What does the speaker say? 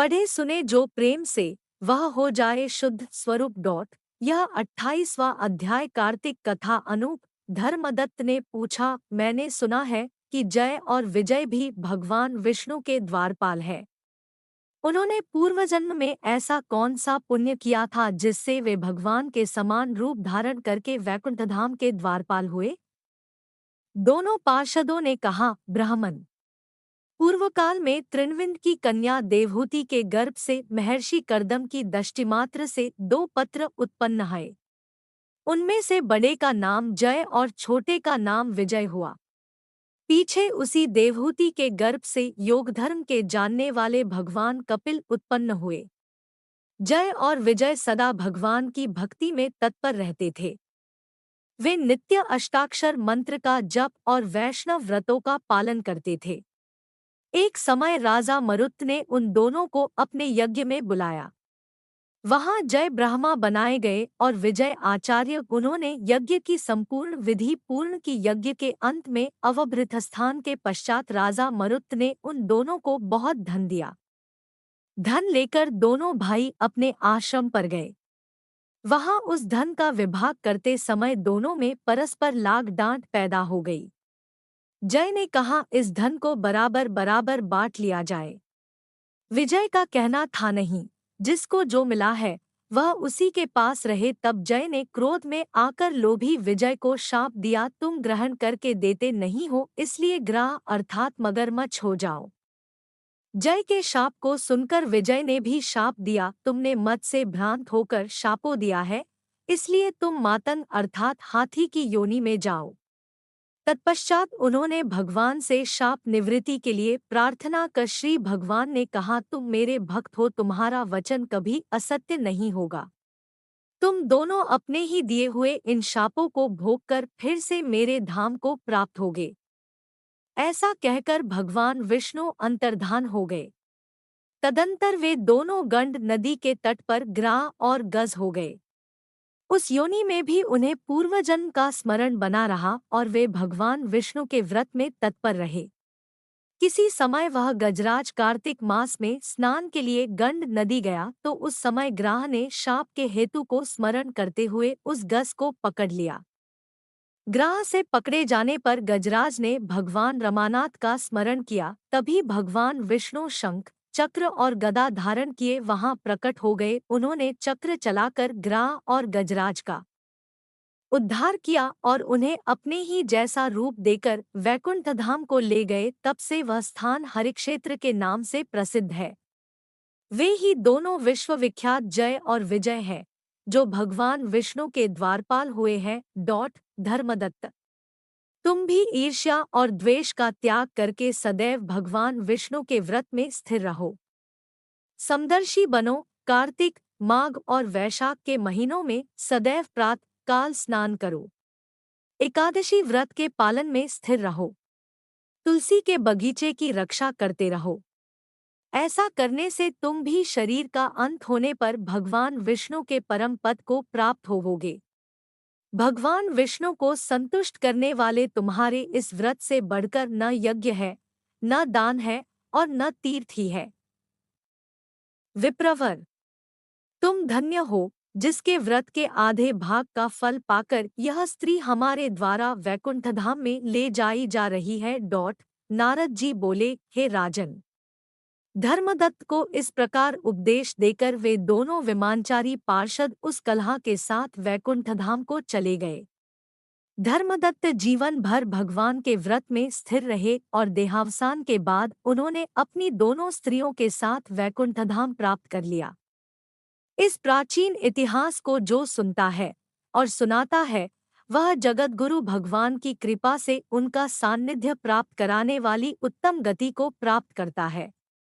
पढ़े सुने जो प्रेम से वह हो जाए शुद्ध स्वरूप। यह 28वां अध्याय कार्तिक कथा। अनूप धर्मदत्त ने पूछा, मैंने सुना है कि जय और विजय भी भगवान विष्णु के द्वारपाल है। उन्होंने पूर्वजन्म में ऐसा कौन सा पुण्य किया था जिससे वे भगवान के समान रूप धारण करके वैकुंठ धाम के द्वारपाल हुए? दोनों पार्षदों ने कहा, ब्राह्मण। पूर्व काल में त्रिनविंद की कन्या देवहूति के गर्भ से महर्षि कर्दम की दष्टिमात्र से दो पुत्र उत्पन्न हुए। उनमें से बड़े का नाम जय और छोटे का नाम विजय हुआ। पीछे उसी देवहूति के गर्भ से योगधर्म के जानने वाले भगवान कपिल उत्पन्न हुए। जय और विजय सदा भगवान की भक्ति में तत्पर रहते थे। वे नित्य अष्टाक्षर मंत्र का जप और वैष्णव व्रतों का पालन करते थे। एक समय राजा मरुत ने उन दोनों को अपने यज्ञ में बुलाया। वहां जय ब्रह्मा बनाए गए और विजय आचार्य। उन्होंने यज्ञ की संपूर्ण विधि पूर्ण की। यज्ञ के अंत में अवभृत स्थान के पश्चात राजा मरुत ने उन दोनों को बहुत धन दिया। धन लेकर दोनों भाई अपने आश्रम पर गए। वहां उस धन का विभाग करते समय दोनों में परस्पर लाग डांट पैदा हो गई। जय ने कहा, इस धन को बराबर बराबर बांट लिया जाए। विजय का कहना था, नहीं, जिसको जो मिला है वह उसी के पास रहे। तब जय ने क्रोध में आकर लोभी विजय को शाप दिया, तुम ग्रहण करके देते नहीं हो, इसलिए ग्राह अर्थात मगरमच्छ हो जाओ। जय के शाप को सुनकर विजय ने भी शाप दिया, तुमने मद से भ्रांत होकर शापो दिया है, इसलिए तुम मातंग अर्थात हाथी की योनि में जाओ। तत्पश्चात उन्होंने भगवान से शाप निवृत्ति के लिए प्रार्थना कर श्री भगवान ने कहा, तुम मेरे भक्त हो, तुम्हारा वचन कभी असत्य नहीं होगा। तुम दोनों अपने ही दिए हुए इन शापों को भोगकर फिर से मेरे धाम को प्राप्त होगे। ऐसा कहकर भगवान विष्णु अंतर्धान हो गए। तदंतर वे दोनों गंड नदी के तट पर ग्राह और गज हो गए। उस योनि में भी उन्हें पूर्वजन्म का स्मरण बना रहा और वे भगवान विष्णु के व्रत में तत्पर रहे। किसी समय वह गजराज कार्तिक मास में स्नान के लिए गंड नदी गया तो उस समय ग्राह ने शाप के हेतु को स्मरण करते हुए उस गज को पकड़ लिया। ग्राह से पकड़े जाने पर गजराज ने भगवान रमानाथ का स्मरण किया। तभी भगवान विष्णु शंख चक्र और गदा धारण किए वहां प्रकट हो गए। उन्होंने चक्र चलाकर ग्राह और गजराज का उद्धार किया और उन्हें अपने ही जैसा रूप देकर वैकुंठ धाम को ले गए। तब से वह स्थान हरिक्षेत्र के नाम से प्रसिद्ध है। वे ही दोनों विश्वविख्यात जय और विजय है, जो भगवान विष्णु के द्वारपाल हुए हैं। धर्मदत्त, तुम भी ईर्ष्या और द्वेष का त्याग करके सदैव भगवान विष्णु के व्रत में स्थिर रहो। समदर्शी बनो। कार्तिक, माघ और वैशाख के महीनों में सदैव प्रातः काल स्नान करो। एकादशी व्रत के पालन में स्थिर रहो। तुलसी के बगीचे की रक्षा करते रहो। ऐसा करने से तुम भी शरीर का अंत होने पर भगवान विष्णु के परम पद को प्राप्त होवोगे। भगवान विष्णु को संतुष्ट करने वाले तुम्हारे इस व्रत से बढ़कर न यज्ञ है, न दान है और न तीर्थ ही है। विप्रवर, तुम धन्य हो, जिसके व्रत के आधे भाग का फल पाकर यह स्त्री हमारे द्वारा वैकुंठ धाम में ले जाई जा रही है। नारद जी बोले, हे राजन। धर्मदत्त को इस प्रकार उपदेश देकर वे दोनों विमानचारी पार्षद उस कलहा के साथ वैकुंठ धाम को चले गए। धर्मदत्त जीवन भर भगवान के व्रत में स्थिर रहे और देहावसान के बाद उन्होंने अपनी दोनों स्त्रियों के साथ वैकुंठ धाम प्राप्त कर लिया। इस प्राचीन इतिहास को जो सुनता है और सुनाता है, वह जगतगुरु भगवान की कृपा से उनका सान्निध्य प्राप्त कराने वाली उत्तम गति को प्राप्त करता है।